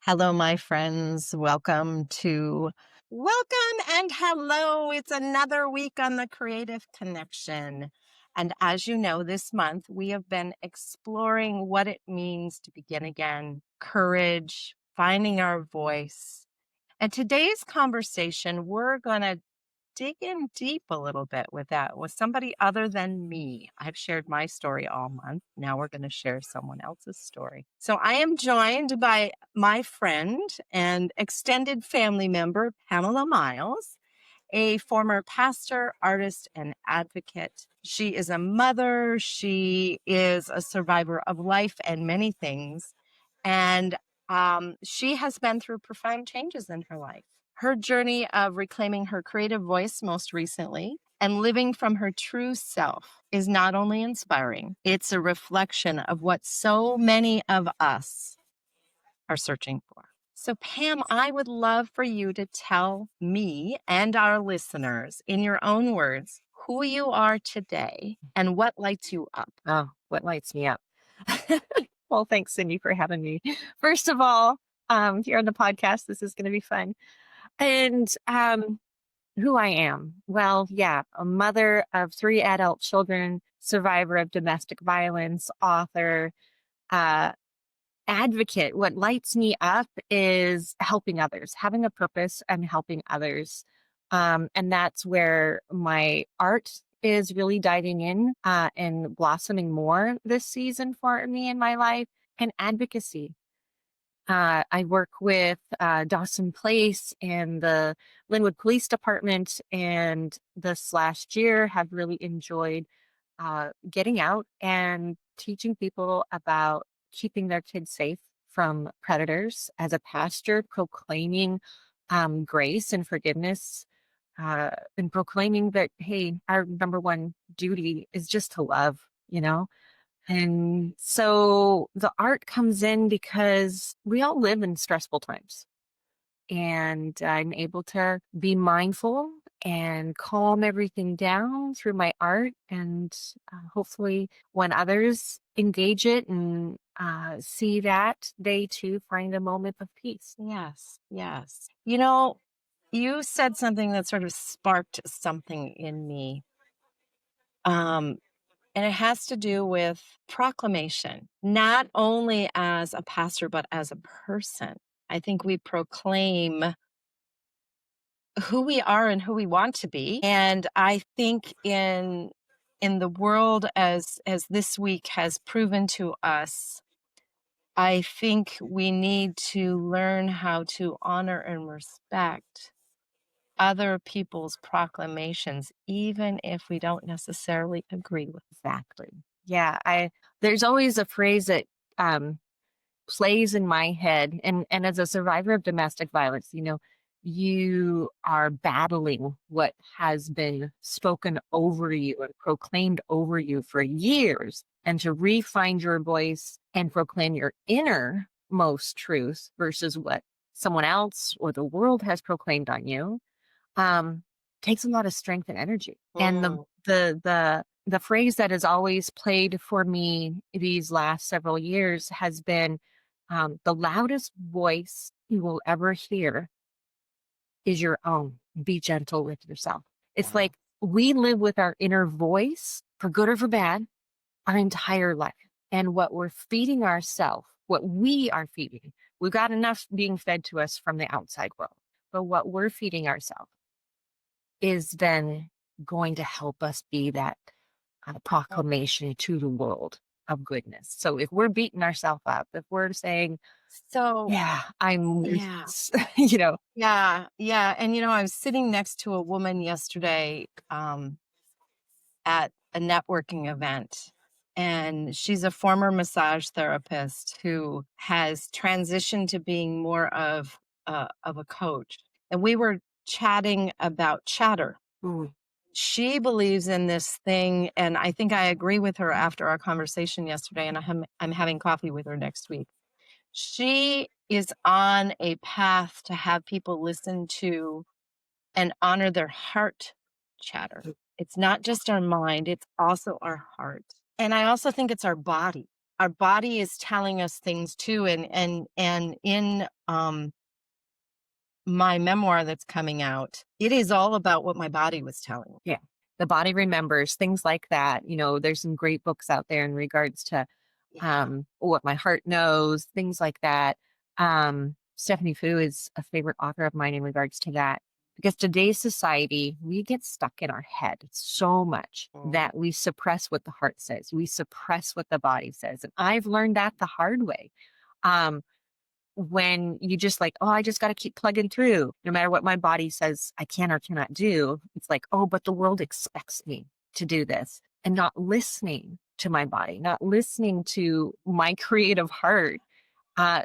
Hello, my friends. Welcome and hello. It's another week on the Creative Connection. And as you know, this month we have been exploring what it means to begin again, courage, finding our voice. And today's conversation, we're going to dig in deep a little bit with that with somebody other than me. I've shared my story all month. Now we're going to share someone else's story. So I am joined by my friend and extended family member, Pamela Miles, a former pastor, artist, and advocate. She is a mother. She is a survivor of life and many things. And she has been through profound changes in her life. Her journey of reclaiming her creative voice most recently and living from her true self is not only inspiring, it's a reflection of what so many of us are searching for. So, Pam, I would love for you to tell me and our listeners in your own words who you are today and what lights you up. Oh, what lights me up? Well, thanks, Cindy, for having me. First of all, here on the podcast, this is going to be fun. And who I am. Well, yeah, a mother of 3 adult children, survivor of domestic violence, author, uh, advocate. What lights me up is helping others, having a purpose and helping others. And that's where my art is really diving in and blossoming more this season for me in my life, and advocacy. I work with Dawson Place and the Linwood Police Department, and this last year have really enjoyed getting out and teaching people about keeping their kids safe from predators. As a pastor, proclaiming grace and forgiveness, and proclaiming that, hey, our number one duty is just to love, you know? And so the art comes in because we all live in stressful times. And I'm able to be mindful and calm everything down through my art. And hopefully, when others engage it and see that, they too find a moment of peace. Yes, yes. You know, you said something that sort of sparked something in me. Um, and it has to do with proclamation, not only as a pastor, but as a person. I think we proclaim who we are and who we want to be. And I think in the world as this week has proven to us, I think we need to learn how to honor and respect other people's proclamations, even if we don't necessarily agree with. Exactly. Yeah, I there's always a phrase that um plays in my head, and as a survivor of domestic violence, you are battling what has been spoken over you and proclaimed over you for years, and to re-find your voice and proclaim your innermost truth versus what someone else or the world has proclaimed on you, um, takes a lot of strength and energy. And Mm. the phrase that has always played for me these last several years has been, the loudest voice you will ever hear is your own. Be gentle with yourself. It's Wow. like we live with our inner voice, for good or for bad, our entire life. And what we're feeding ourselves, what we are feeding, we've got enough being fed to us from the outside world. But what we're feeding ourselves is then going to help us be that proclamation to the world of goodness. So if we're beating ourselves up, if we're saying, So, yeah, I'm yeah. worthless, you know, Yeah, yeah. And I was sitting next to a woman yesterday at a networking event, and she's a former massage therapist who has transitioned to being more of a coach. And we were chatting about chatter. ooh, She believes in this thing, and I think I agree with her after our conversation yesterday. And I'm having coffee with her next week. She is on a path to have people listen to and honor their heart chatter. It's not just our mind, it's also our heart. And I also think it's our body. our body is telling us things too, and in, my memoir that's coming out, it is all about what my body was telling me. Yeah. The body remembers things like that. There's some great books out there in regards to Yeah. what my heart knows, things like that. Stephanie Fu is a favorite author of mine in regards to that. Because today's society, we get stuck in our head so much Mm, that we suppress what the heart says. We suppress what the body says. And I've learned that the hard way. Um, when you just like, oh, I just got to keep plugging through, no matter what my body says I can or cannot do. It's like, oh, but the world expects me to do this, and not listening to my body, not listening to my creative heart,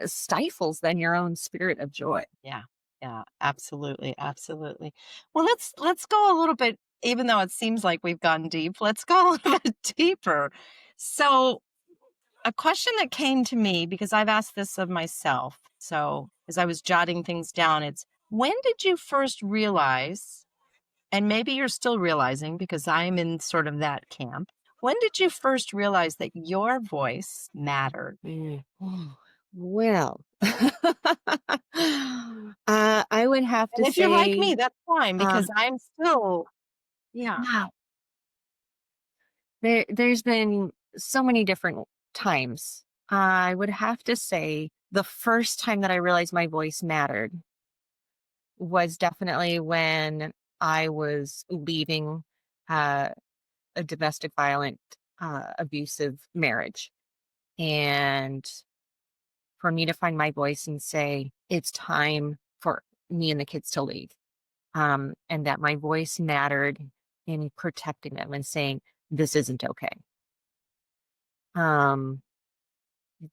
stifles then your own spirit of joy. yeah. Yeah, absolutely, absolutely. Well, let's go a little bit, even though it seems like we've gone deep, let's go a little bit deeper. So, a question that came to me, because I've asked this of myself. So, as I was jotting things down, it's when did you first realize, and maybe you're still realizing because I'm in sort of that camp. When did you first realize that your voice mattered? Mm. Oh, well, I would have to And if you're like say, me, that's fine because um, I'm still, yeah. wow, there's been so many different times. I would have to say the first time that I realized my voice mattered was definitely when I was leaving uh, a domestic violent, abusive marriage. And for me to find my voice and say, it's time for me and the kids to leave. And that my voice mattered in protecting them and saying, this isn't okay. Um,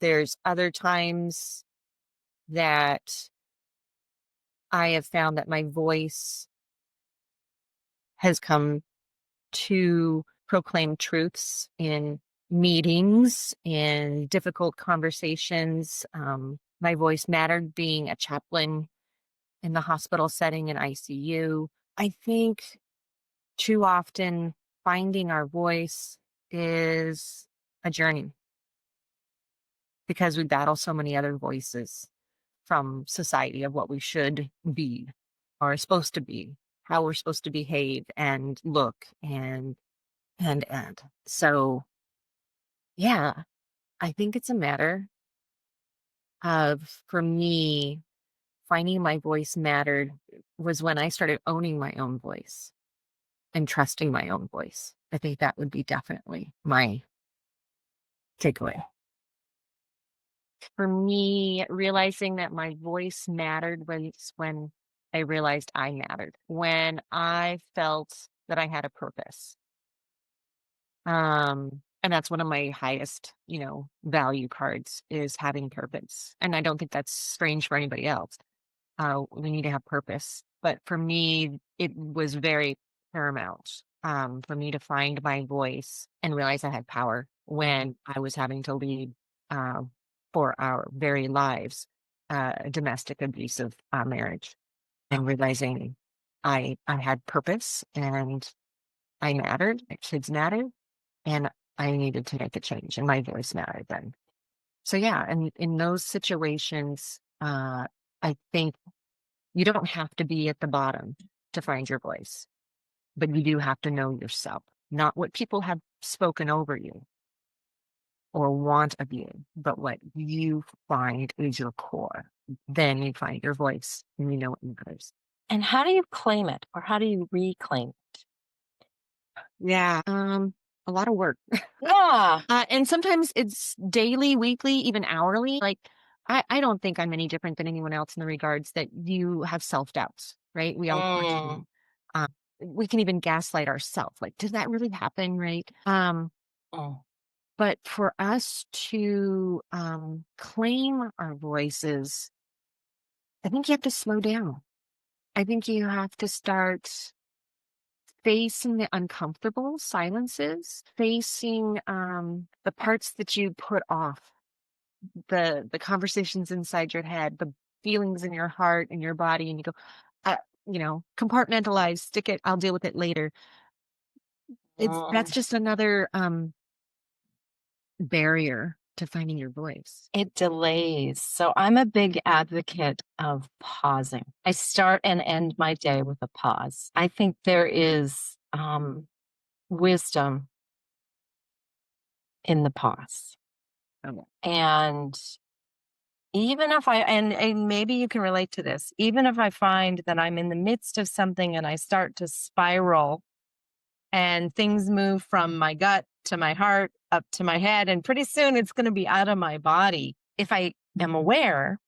there's other times that I have found that my voice has come to proclaim truths in meetings, in difficult conversations. My voice mattered being a chaplain in the hospital setting in ICU. I think too often finding our voice is a journey because we battle so many other voices from society of what we should be or are supposed to be, how we're supposed to behave and look and. So yeah, I think it's a matter of, for me, finding my voice mattered was when I started owning my own voice and trusting my own voice. I think that would be definitely my takeaway. For me, realizing that my voice mattered was when I realized I mattered, when I felt that I had a purpose. And that's one of my highest, value cards is having purpose. And I don't think that's strange for anybody else. We need to have purpose. But for me, it was very paramount for me to find my voice and realize I had power when I was having to lead uh, for our very lives a domestic abusive marriage and realizing I had purpose and I mattered, my kids mattered, and I needed to make a change and my voice mattered then. So yeah, and in those situations, I think you don't have to be at the bottom to find your voice, but you do have to know yourself, not what people have spoken over you or want of you, but what you find is your core. Then you find your voice and you know what matters. And how do you claim it or how do you reclaim it? Yeah. A lot of work. Yeah. And sometimes it's daily, weekly, even hourly. Like, I don't think I'm any different than anyone else in the regards that you have self doubts, right? We all Mm, question. Um, we can even gaslight ourselves. Like, did that really happen? Right. mm, But for us to claim our voices, I think you have to slow down. I think you have to start facing the uncomfortable silences, facing the parts that you put off, the conversations inside your head, the feelings in your heart and your body, and you go, uh, compartmentalize, stick it, I'll deal with it later. That's mm. just another barrier to finding your voice. It delays. So I'm a big advocate of pausing. I start and end my day with a pause. I think there is wisdom in the pause. Oh, And even if and maybe you can relate to this, even if I find that I'm in the midst of something and I start to spiral and things move from my gut to my heart up to my head, and pretty soon it's going to be out of my body. If I am aware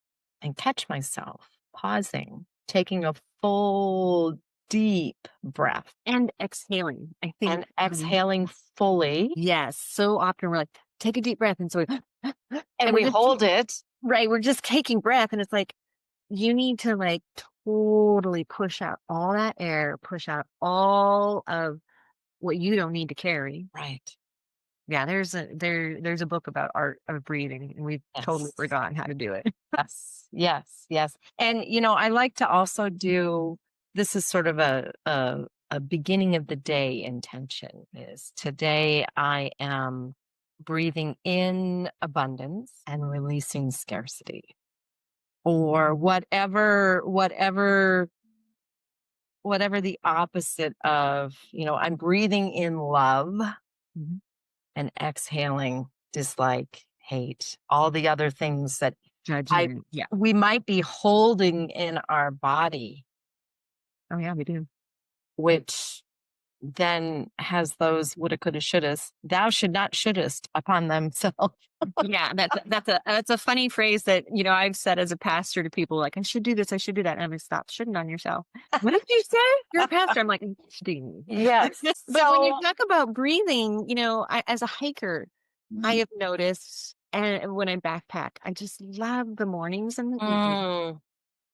and catch myself pausing, taking a full, deep breath and exhaling. I think, and exhaling fully, yes, so often we're like, take a deep breath. And so we, and and we're we just, hold it. right, we're just taking breath. And it's like, you need to like totally push out all that air, push out all of what you don't need to carry. Right. Yeah, there's a book about art of breathing, and we've totally Yes. forgotten how to do it. Yes. Yes. Yes. And, I like to also do this is sort of a beginning of the day intention is today I am breathing in abundance and releasing scarcity or whatever the opposite of, I'm breathing in love Mhm. and exhaling dislike, hate, all the other things that I Judgment. Yeah. we might be holding in our body, Oh yeah, we do. which then has those woulda, coulda, shouldas, thou should not shouldest upon themselves. Yeah, that's a funny phrase that I've said as a pastor to people like I should do this, I should do that. And I'm like, stop shitting on yourself. What did you say? You're a pastor. I'm like, "Shitting." Yes. But when you So talk about breathing, as a hiker, I mm, have noticed, and when I backpack, I just love the mornings and the evenings mm,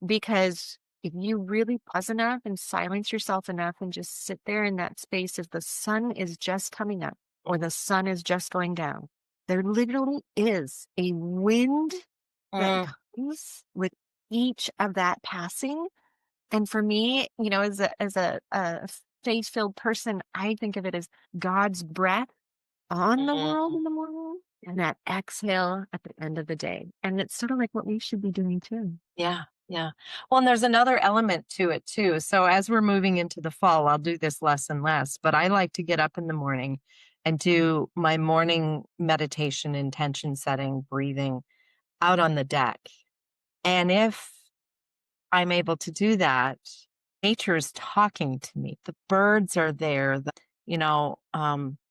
because if you really pause enough and silence yourself enough and just sit there in that space, if the sun is just coming up or the sun is just going down, there literally is a wind that mm, comes with each of that passing. And for me, as a faith-filled person, I think of it as God's breath on the world mm. in the morning and that exhale at the end of the day. And it's sort of like what we should be doing too. Yeah, yeah. Well, and there's another element to it too. So as we're moving into the fall, I'll do this less and less, but I like to get up in the morning and do my morning meditation, intention setting, breathing out on the deck. And if I'm able to do that, nature is talking to me. The birds are there.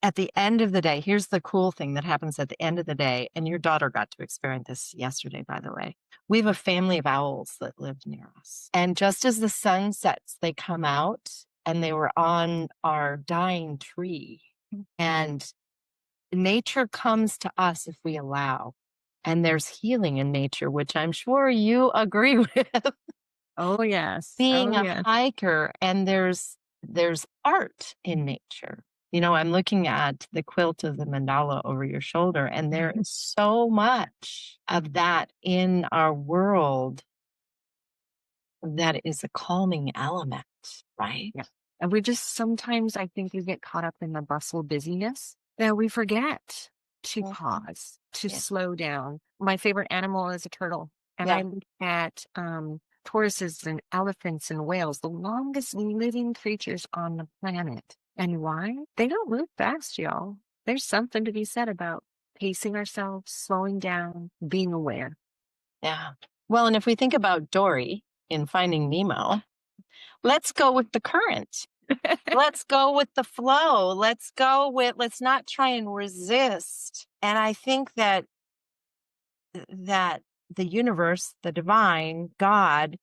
At the end of the day, here's the cool thing that happens at the end of the day. And your daughter got to experience this yesterday, by the way. We have a family of owls that live near us. And just as the sun sets, they come out and they were on our dying tree. And nature comes to us if we allow. And there's healing in nature, which I'm sure you agree with. Oh, yes. Oh, Being a yes. hiker, and there's art in nature. I'm looking at the quilt of the mandala over your shoulder, and there is so much of that in our world that is a calming element, right? Yeah. And we just sometimes, I think we get caught up in the bustle busyness that we forget to Mhm. pause, to Yeah. slow down. My favorite animal is a turtle. And I Yeah. look at tortoises and elephants and whales, the longest living creatures on the planet. And why? They don't move fast, y'all. There's something to be said about pacing ourselves, slowing down, being aware. Yeah. Well, and if we think about Dory in Finding Nemo, let's go with the current. Let's go with the flow. Let's not try and resist. And I think that the universe, the divine, God,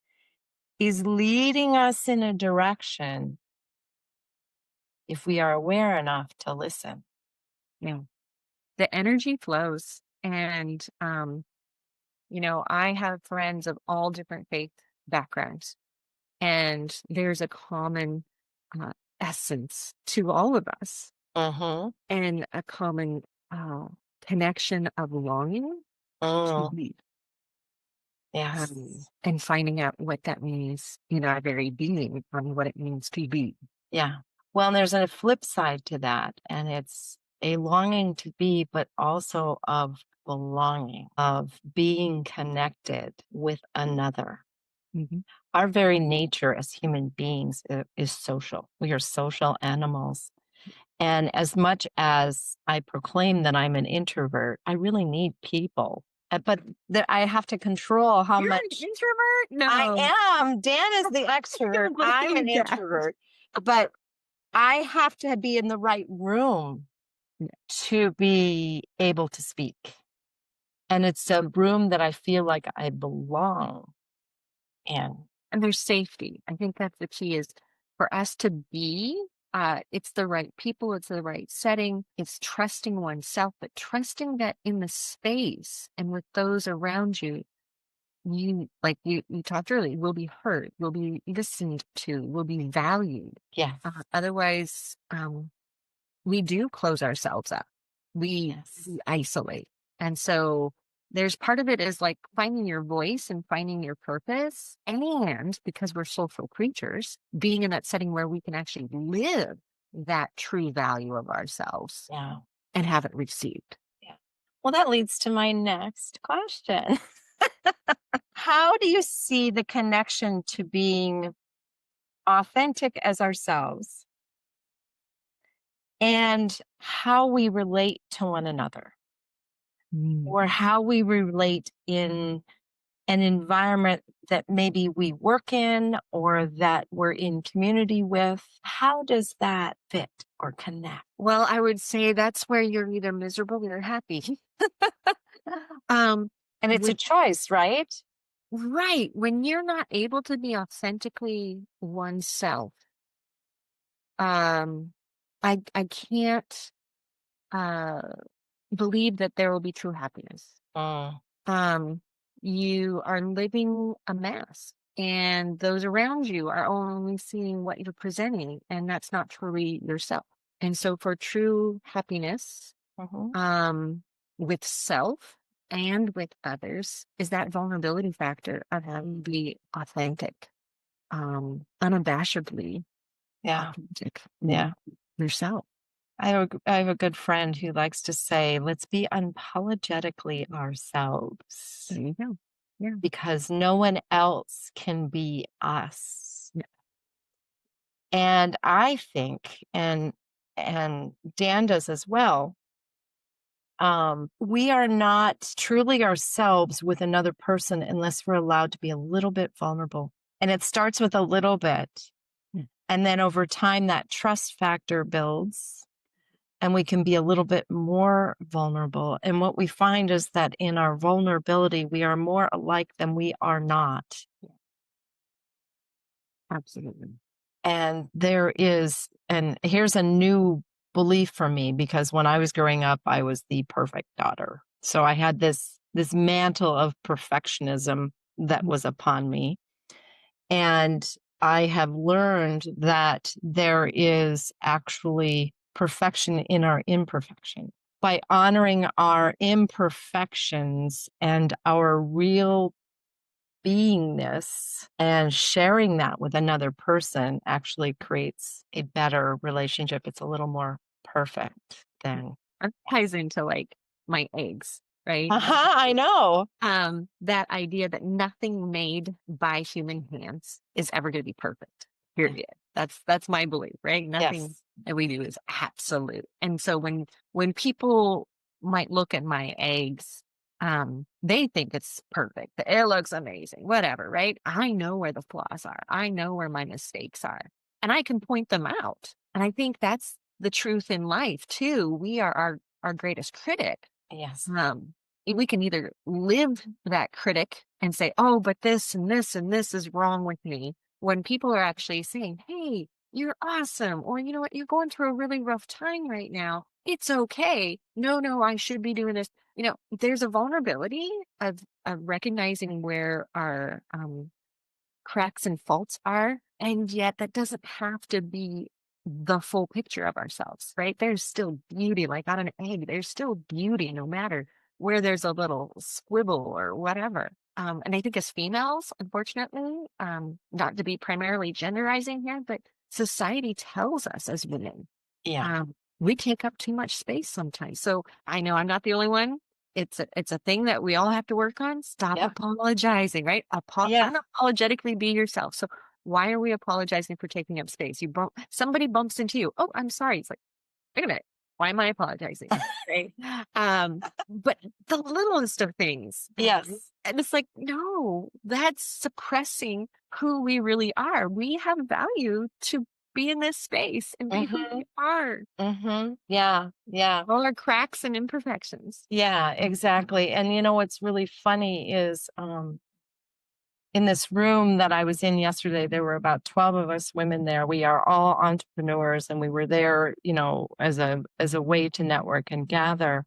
is leading us in a direction if we are aware enough to listen. Yeah. The energy flows. And I have friends of all different faith backgrounds, and there's a common uh, essence to all of us Mm-hmm. and a common uh, connection of longing to Mm, be yes. and finding out what that means in our very being and what it means to be. Yeah. Well, and there's a flip side to that, and it's a longing to be, but also of belonging, of being connected with another. Mhm. Our very nature as human beings is social. We are social animals. And as much as I proclaim that I'm an introvert, I really need people. But I have to control how You're an much introvert? I No. am. Dan is the I extrovert. don't I'm an believe that. introvert. But I have to be in the right room Yeah. to be able to speak. And it's a room that I feel like I belong in. And there's safety. I think that's the key is for us to be, it's the right people, it's the right setting, it's trusting oneself, but trusting that in the space and with those around you, you talked earlier, will be heard, will be listened to, will be valued. Yes. Otherwise, we do close ourselves up. Yes. We isolate. And so there's part of it is like finding your voice and finding your purpose. And because we're social creatures, being in that setting where we can actually live that true value of ourselves Yeah. and have it received. Yeah. Well, that leads to my next question. How do you see the connection to being authentic as ourselves and how we relate to one another Mm. or how we relate in an environment that maybe we work in or that we're in community with? How does that fit or connect? Well, I would say that's where you're either miserable or happy. um, And it's a with choice, right? right when you're not able to be authentically oneself, um, I can't uh believe that there will be true happiness. Mm, Um, you are living a mask, and those around you are only seeing what you're presenting, and that's not truly yourself. And so, for true happiness, mhm. um, with self and with others, is that vulnerability factor of having to be authentic, unabashedly Yeah. authentic Yeah. yourself. I have a good friend who likes to say, let's be unapologetically ourselves There you go. Yeah. because no one else can be us. Yeah. And I think, and Dan does as well, we are not truly ourselves with another person unless we're allowed to be a little bit vulnerable. And it starts with a little bit. Yeah. And then over time, that trust factor builds and we can be a little bit more vulnerable. And what we find is that in our vulnerability, we are more alike than we are not. Absolutely. And there is, and here's a new belief for me because when I was growing up, I was the perfect daughter. So I had this mantle of perfectionism that Mhm. was upon me. And I have learned that there is actually perfection in our imperfection. By honoring our imperfections and our real beingness and sharing that with another person actually creates a better relationship. It's a little more perfect than. That ties into like my eggs, right? Uh-huh, I know. That idea that nothing made by human hands is ever going to be perfect. Yeah. Period. That's my belief, right? Nothing Yes. that we do is absolute. And so when people might look at my eggs, they think it's perfect. It looks amazing, whatever, right? I know where the flaws are. I know where my mistakes are, and I can point them out. And I think that's the truth in life too. We are our greatest critic. Yes. We can either live that critic and say, oh, but this and this and this is wrong with me. When people are actually saying, hey, you're awesome. Or, you know what, you're going through a really rough time right now. It's okay. No, I should be doing this. There's a vulnerability of recognizing where our cracks and faults are. And yet that doesn't have to be the full picture of ourselves, right? There's still beauty, like on an egg, there's still beauty no matter where there's a little squibble or whatever. And I think as females, unfortunately, not to be primarily genderizing here, but society tells us as women, Yeah. we take up too much space sometimes. So I know I'm not the only one. It's a thing that we all have to work on. Stop Yep. apologizing, right? Yeah. Unapologetically be yourself. So why are we apologizing for taking up space? Somebody bumps into you. Oh, I'm sorry. It's like, wait a minute. Why am I apologizing? Right. But the littlest of things. Yes. And it's like, no, that's suppressing who we really are. We have value to be in this space and be who Mhm. we are. Mhm. Yeah. Yeah. All our cracks and imperfections. Yeah, exactly. And you know what's really funny is in this room that I was in yesterday, there were about 12 of us women there. We are all entrepreneurs and we were there, as a way to network and gather.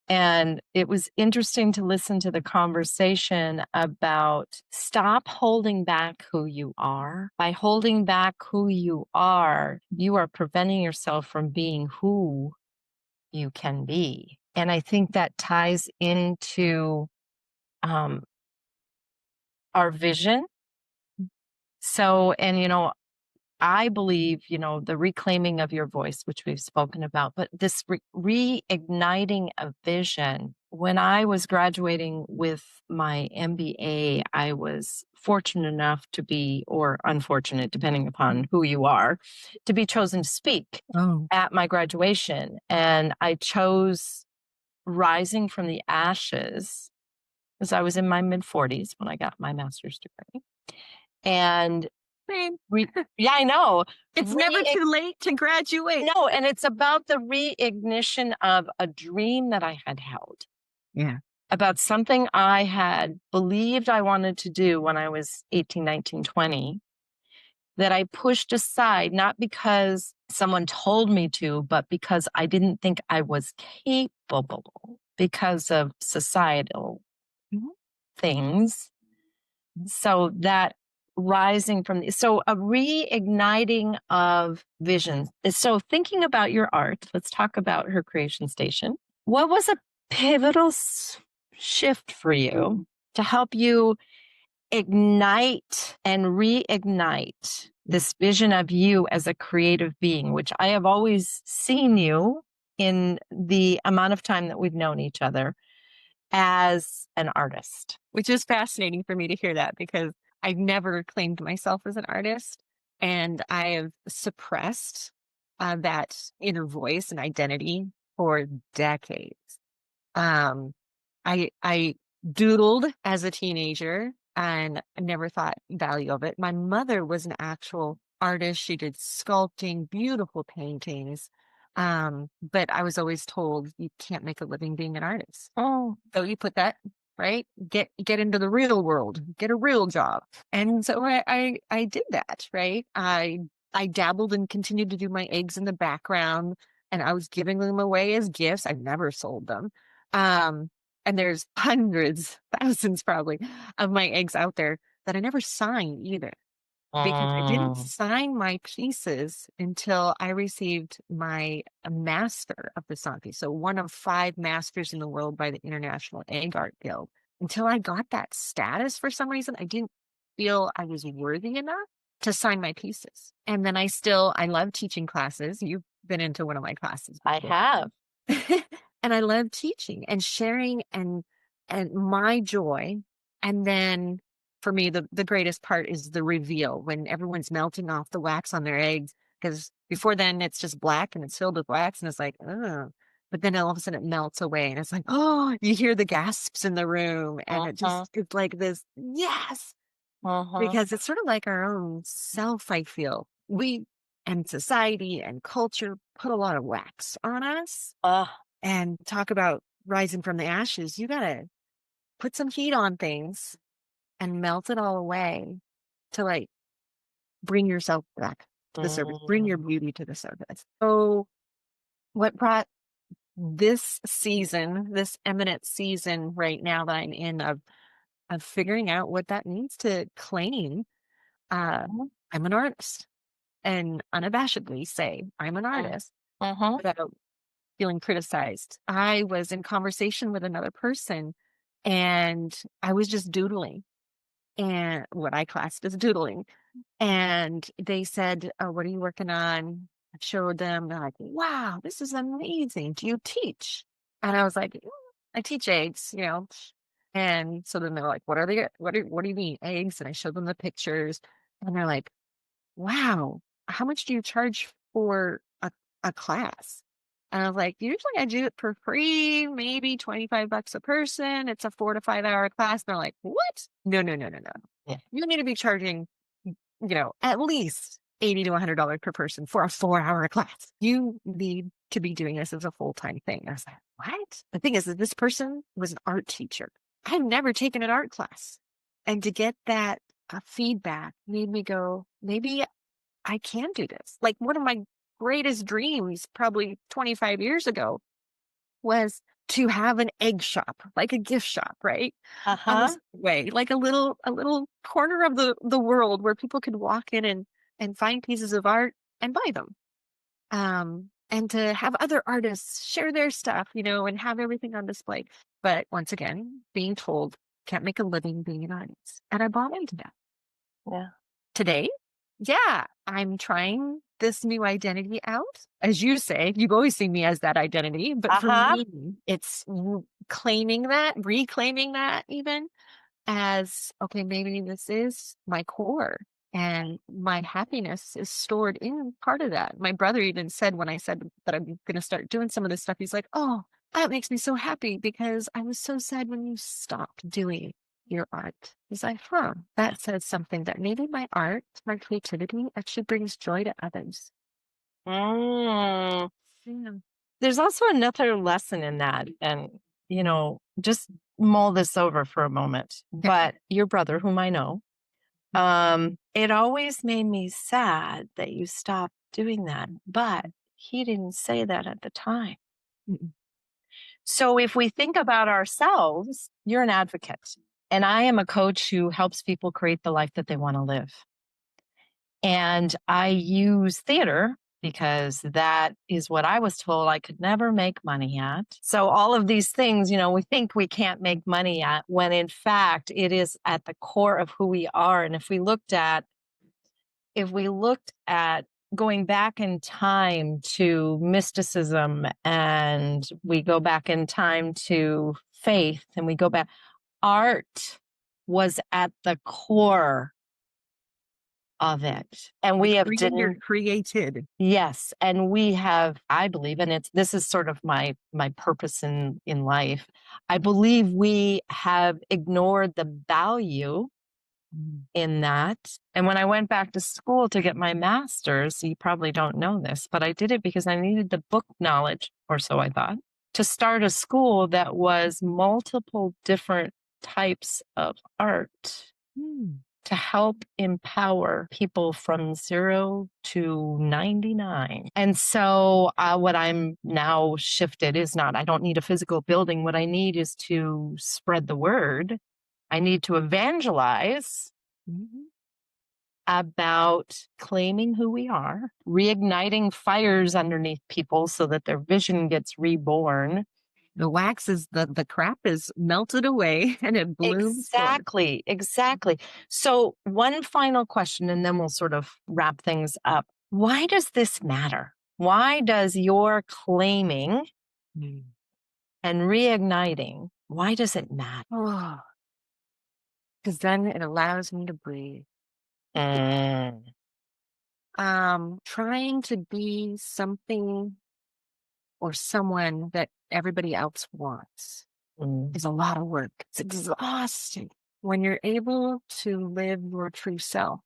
And it was interesting to listen to the conversation about stop holding back who you are. By holding back who you are preventing yourself from being who you can be. And I think that ties into um, our vision. So, and I believe, the reclaiming of your voice, which we've spoken about, but this reigniting a vision. When I was graduating with my MBA, I was fortunate enough to be, or unfortunate, depending upon who you are, to be chosen to speak Oh, at my graduation. And I chose Rising from the Ashes because I was in my mid 40s when I got my master's degree. And man, re yeah, I know. it's never Re too late to graduate. No, and it's about the reignition of a dream that I had held, Yeah. about something I had believed I wanted to do when I was 18, 19, 20, that I pushed aside, not because someone told me to, but because I didn't think I was capable because of societal Mhm. things. So that rising from so a reigniting of visions. So thinking about your art, let's talk about her creation station. What was a pivotal shift for you to help you ignite and reignite this vision of you as a creative being, which I have always seen you in the amount of time that we've known each other as an artist? Which is fascinating for me to hear that because I've never claimed myself as an artist and I have suppressed that inner voice and identity for decades. Um, I doodled as a teenager and I never thought value of it. My mother was an actual artist. She did sculpting, beautiful paintings. But I was always told you can't make a living being an artist. Oh, So you put that right, get into the real world, get a real job. And so I did that, right? I dabbled and continued to do my eggs in the background and I was giving them away as gifts. I never sold them. Um, and there's hundreds, thousands probably of my eggs out there that I never signed either because I didn't mm, sign my pieces until I received my master of the Santi. So one of 5 masters in the world by the International Egg Art Guild. Until I got that status for some reason, I didn't feel I was worthy enough to sign my pieces. And then I love teaching classes. You've been into one of my classes I before. have. And I love teaching and sharing and my joy. And then for me, the greatest part is the reveal when everyone's melting off the wax on their eggs. Because before then it's just black and it's filled with wax and it's like, oh. But then all of a sudden it melts away and it's like, oh, you hear the gasps in the room. And Uh-huh, it's like this, yes, uh-huh. because it's sort of like our own self, I feel. We and society and culture put a lot of wax on us Uh, and talk about rising from the ashes. You got to put some heat on things and melt it all away to like bring yourself back to the surface, bring your mm, beauty to the surface. So, what brought this season, this eminent season right now that I'm in of figuring out what that means to claim uh, mhm, I'm an artist and unabashedly say I'm an mm, artist mhm, without feeling criticized. I was in conversation with another person and I was just doodling and what I classed as doodling. And they said, oh, what are you working on? showed them. They're like, wow, this is amazing. Do you teach? And I was like, "Mm, I teach eggs, you know." And so then they're like, what are they? What do you mean eggs? And I showed them the pictures and they're like, wow, how much do you charge for a class? And I was like, usually I do it for free, maybe 25 bucks a person. It's a 4 to 5 hour class. And they're like, what? No, no, no, no, no. Yeah. You need to be charging, at least 80 to $100 per person for a 4 hour class. You need to be doing this as a full time thing. I was like, what? The thing is that this person was an art teacher. I've never taken an art class. And to get that feedback made me go, maybe I can do this. Like one of my greatest dreams, probably 25 years ago, was to have an egg shop, like a gift shop, right? On Uh-huh. this way, like a little corner of the world where people could walk in and find pieces of art and buy them. And to have other artists share their stuff, and have everything on display. But once again, being told can't make a living being an artist. And I bought into that. Yeah. Today, yeah, I'm trying this new identity out. As you say, you've always seen me as that identity, but for Uh-huh. me, it's claiming that, reclaiming that even as, okay, maybe this is my core and my happiness is stored in part of that. My brother even said when I said that I'm going to start doing some of this stuff, he's like, oh, that makes me so happy because I was so sad when you stopped doing your art. He's like, huh, that says something that maybe my art, my creativity actually brings joy to others. Mm. Yeah. There's also another lesson in that. And, just mull this over for a moment. Okay. But your brother, whom I know, it always made me sad that you stopped doing that. But he didn't say that at the time. Mm-mm. So if we think about ourselves, you're an advocate, and I am a coach who helps people create the life that they want to live. And I use theater because that is what I was told I could never make money at. So all of these things, we think we can't make money at when in fact it is at the core of who we are. And if we looked at going back in time to mysticism, and we go back in time to faith, and we go back, art was at the core of it. And we have You're didn't created. yes, and we have, I believe, and this is sort of my purpose in life. I believe we have ignored the value Mm. in that. And when I went back to school to get my master's, you probably don't know this, but I did it because I needed the book knowledge, or so I thought, to start a school that was multiple different types of art Mm. to help empower people from 0 to 99. And so what I'm now shifted is not, I don't need a physical building. What I need is to spread the word. I need to evangelize Mhm. about claiming who we are, reigniting fires underneath people so that their vision gets reborn. The wax is the crap is melted away and it blooms forth. Exactly, exactly. So, one final question, and then we'll sort of wrap things up. Why does this matter? Why does your claiming Mm. and reigniting, why does it matter? Oh, because then it allows me to breathe. Mm, Trying to be something or someone that everybody else wants mm. is a lot of work. It's exhausting. When you're able to live your true self,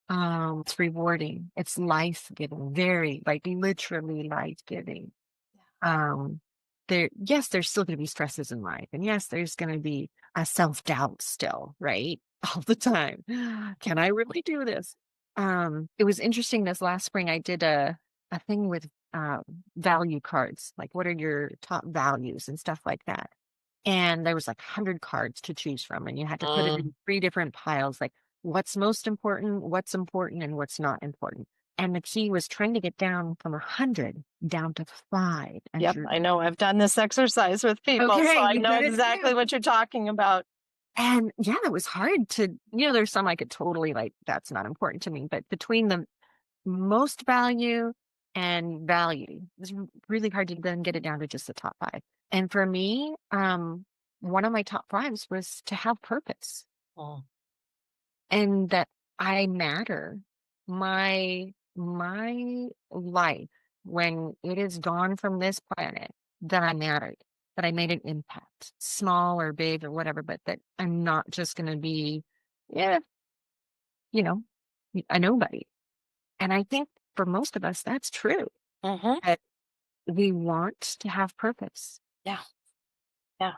it's rewarding. It's life-giving, very, like literally life-giving. Um, yes, there's still going to be stresses in life. And yes, there's going to be a self-doubt still, right? All the time. Can I really do this? It was interesting this last spring. I did a thing with value cards, like what are your top values and stuff like that. And there was like 100 cards to choose from, and you had to put it Mm. in 3 different piles, like what's most important, and what's not important. And the key was trying to get down from 100 down to 5 as Yep, your I know. I've done this exercise with people, so okay, I you know did it exactly too. what you're talking about. And yeah, it was hard to, there's some I could totally like, that's not important to me. But between them, most value and value. It's really hard to then get it down to just the top five. And for me, one of my top fives was to have purpose Oh. and that I matter. My life, when it is gone from this planet, that I mattered, that I made an impact, small or big or whatever, but that I'm not just going to be, yeah, you know, a nobody. And I think for most of us, that's true. Mm-hmm. That we want to have purpose. Yeah. Yeah.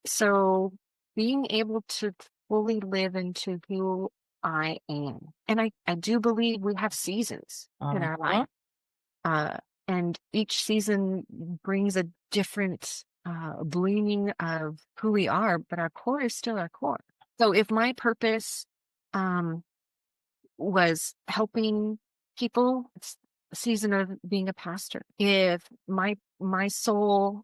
So being able to fully live into who I am. And I do believe we have seasons in our Mm-hmm. life. Uh, and each season brings a different gleaning of who we are, but our core is still our core. So if my purpose um, was helping people, it's a season of being a pastor. If my soul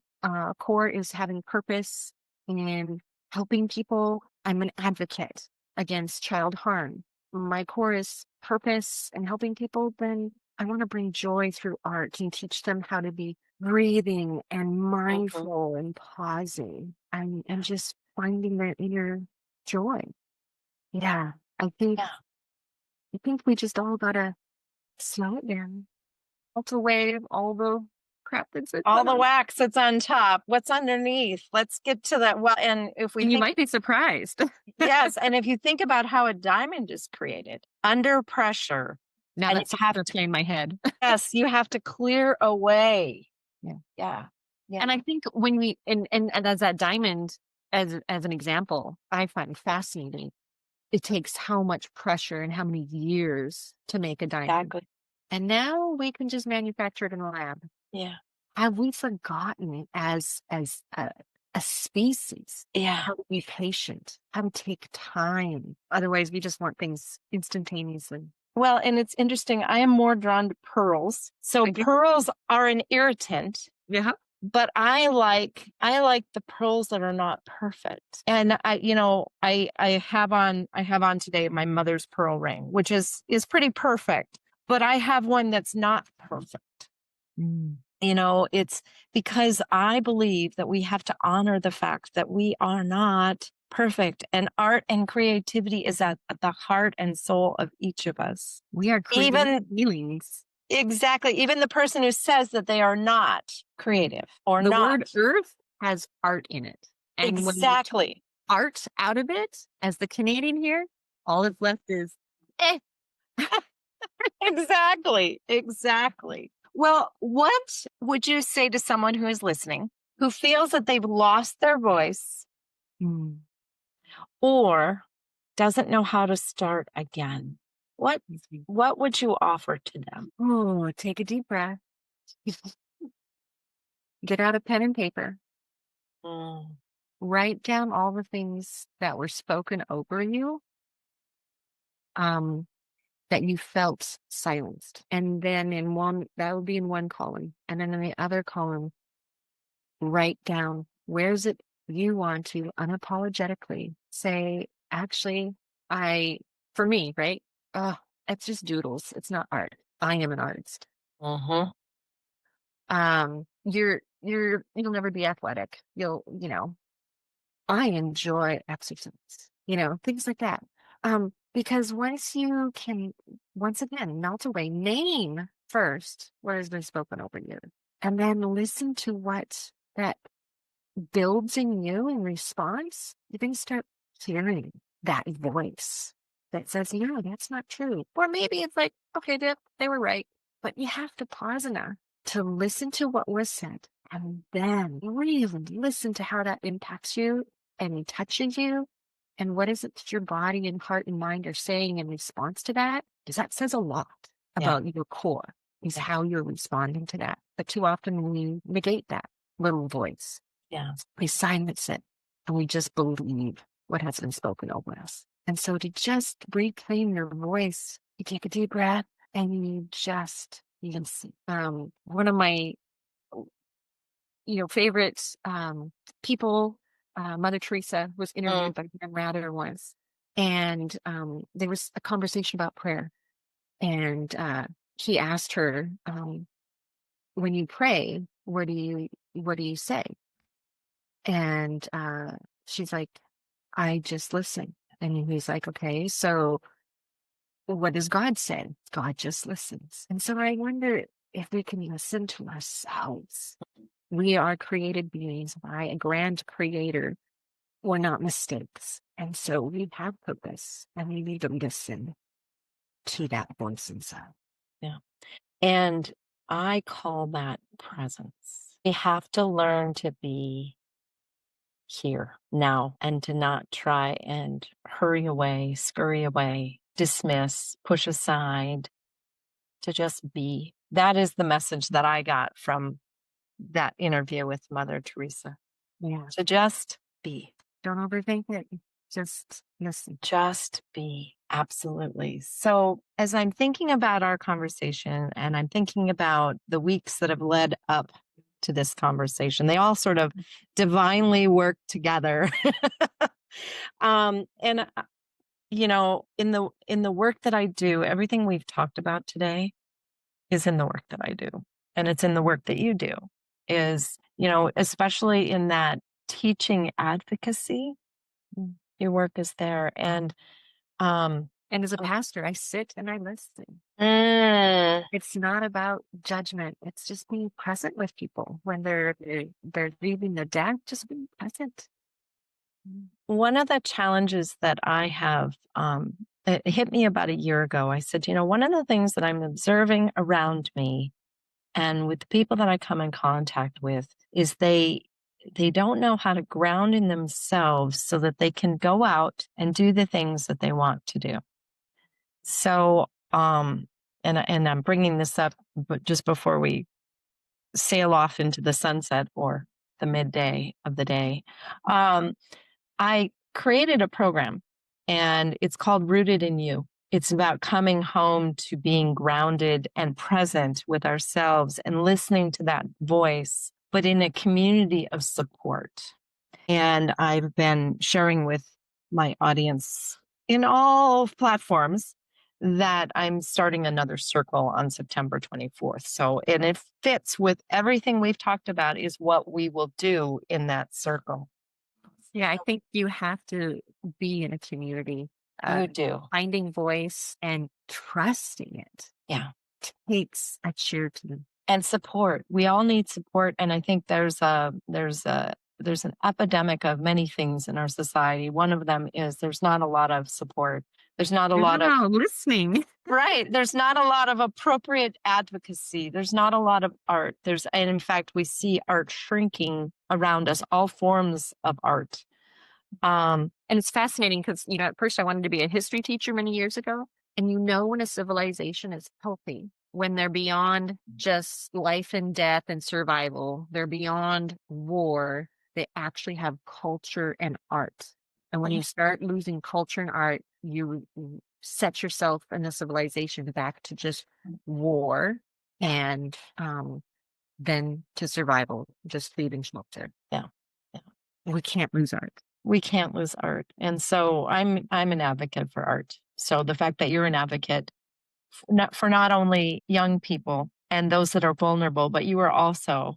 core is having purpose and helping people, I'm an advocate against child harm. My core is purpose and helping people, then I want to bring joy through art and teach them how to be breathing and Mm-hmm. mindful and pausing and just finding their inner joy. Yeah, I think Yeah. I think we just all gotta slow it down, melt away all the crap that's in All front the of us. wax that's on top. What's underneath? Let's get to that. Well, and if we And you think, might be surprised. yes, and if you think about how a diamond is created under pressure, Now and that you song's have gonna to, play in my head. yes, you have to clear away. Yeah. Yeah. Yeah. And I think when we and as that diamond as an example, I find fascinating. It takes how much pressure and how many years to make a diamond. Exactly. And now we can just manufacture it in a lab. Yeah. Have we forgotten as a species Yeah. how to be patient, how to take time? Otherwise, we just want things instantaneously. Well, and it's interesting. I am more drawn to pearls. So Okay. pearls are an irritant, Yeah. but I like the pearls that are not perfect. And I have on today my mother's pearl ring, which is pretty perfect, but I have one that's not perfect. Mm. It's because I believe that we have to honor the fact that we are not perfect, and art and creativity is at the heart and soul of each of us. We are creating Even feelings. exactly, even the person who says that they are not creative or The not. word earth has art in it. And when you take Exactly. art out of it, as the Canadian here, all that's left is eh. Exactly. Exactly. Well, what would you say to someone who is listening who feels that they've lost their voice Mm. or doesn't know how to start again? What what would you offer to them? Oh, take a deep breath. Get out a pen and paper. Mm, Write down all the things that were spoken over you, um, that you felt silenced. And then that would be in one column. And then in the other column, write down where's it you want to unapologetically say, actually, for me, right? Oh, it's just doodles. It's not art. I am an artist. mhm. You'll never be athletic. I enjoy exercise, things like that. Because once again, melt away, name first what has been spoken over you, and then listen to what that builds in you in response. You can start hearing that voice that says, yeah, that's not true. Or maybe it's like, okay, they were right. But you have to pause enough to listen to what was said and then really listen to how that impacts you and touches you. And what is it that your body and heart and mind are saying in response to that? Because that says a lot Yeah. about your core, is Yeah. how you're responding to that. But too often we negate that little voice. Yeah. We silence it and we just believe what has been spoken over us. And so to just reclaim your voice, you take a deep breath and you just listen. One of my favorite people, Mother Teresa, was Mm, interviewed by Dan Rather once, and there was a conversation about prayer. And he asked her, when you pray, what do you say? And she's like, I just listen. And he's like, okay, so what does God say? God just listens. And so I wonder if we can listen to ourselves. We are created beings by a grand creator. We're not mistakes. And so we have purpose and we need to listen to that voice inside. Yeah. And I call that presence. We have to learn to be here now and to not try and hurry away, scurry away, dismiss, push aside, to just be. That is the message that I got from that interview with Mother Teresa. Yeah. To just be. Don't overthink it. Just listen. Just be. Absolutely. So, as I'm thinking about our conversation and I'm thinking about the weeks that have led up to this conversation, they all sort of divinely work together. And in the work that I do, everything we've talked about today is in the work that I do. And it's in the work that you do. Is, especially in that teaching advocacy, your work is there. And And as a pastor, I sit and I listen. mm, It's not about judgment. It's just being present with people when they're leaving the deck. Just being present. one of the challenges that I have, it hit me about a year ago. I said, one of the things that I'm observing around me and with the people that I come in contact with is they don't know how to ground in themselves so that they can go out and do the things that they want to do. So, and I'm bringing this up, but just before we sail off into the sunset or the midday of the day, I created a program and it's called Rooted in You. It's about coming home to being grounded and present with ourselves and listening to that voice, but in a community of support. And I've been sharing with my audience in all platforms that I'm starting another circle on September 24th. So, and it fits with everything we've talked about is what we will do in that circle. Yeah, I think you have to be in a community, You do. finding voice and trusting it. Yeah. Takes a cheer to them. And support. We all need support. And I think there's an epidemic of many things in our society. One of them is there's not a lot of support. There's not a lot of Listening. right. There's not a lot of appropriate advocacy. There's not a lot of art. And in fact, we see art shrinking around us, all forms of art. And it's fascinating because, at first I wanted to be a history teacher many years ago. And when a civilization is healthy, when they're beyond just life and death and survival, they're beyond war, they actually have culture and art. And when you start losing culture and art, you set yourself and the civilization back to just war and then to survival, just food and shelter. Yeah. Yeah. We can't lose art. We can't lose art. And so I'm an advocate for art. So the fact that you're an advocate for not only young people and those that are vulnerable, but you are also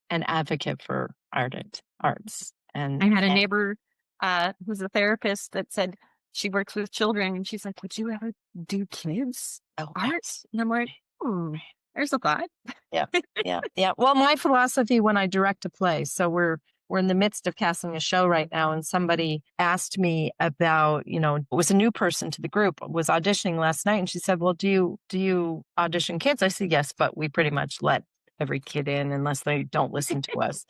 an advocate for arts. And I had a neighbor who's a therapist that said she works with children and she's like, would you ever do kids art? And I'm like, there's a thought. Yeah. Yeah. Yeah. Well, my philosophy when I direct a play, so we're in the midst of casting a show right now, and somebody asked me about, it was a new person to the group, was auditioning last night, and she said, well, do you audition kids? I said, yes, but we pretty much let every kid in unless they don't listen to us.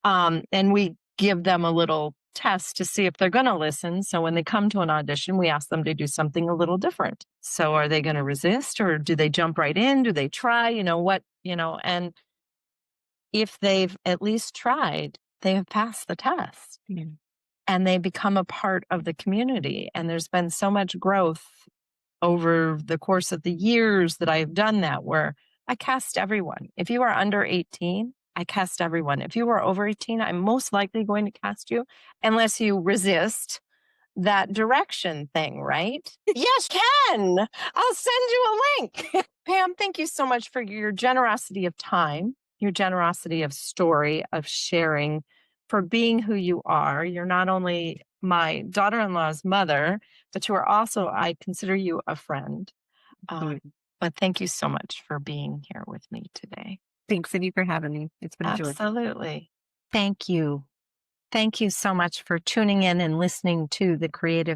And we give them a little test to see if they're going to listen. So when they come to an audition, we ask them to do something a little different. So are they going to resist or do they jump right in? Do they try? And if they've at least tried, they have passed the test and they become a part of the community. And there's been so much growth over the course of the years that I've done that, where I cast everyone. If you are under 18, I cast everyone. If you are over 18, I'm most likely going to cast you unless you resist. that direction thing, right? Yes, can. I'll send you a link. Pam, thank you so much for your generosity of time, your generosity of story, of sharing, for being who you are. You're not only my daughter in law's mother, but you are also, I consider you a friend. Mm. But thank you so much for being here with me today. Thanks, Cindy, for having me. It's been a joy. Absolutely. Thank you. Thank you so much for tuning in and listening to the Creative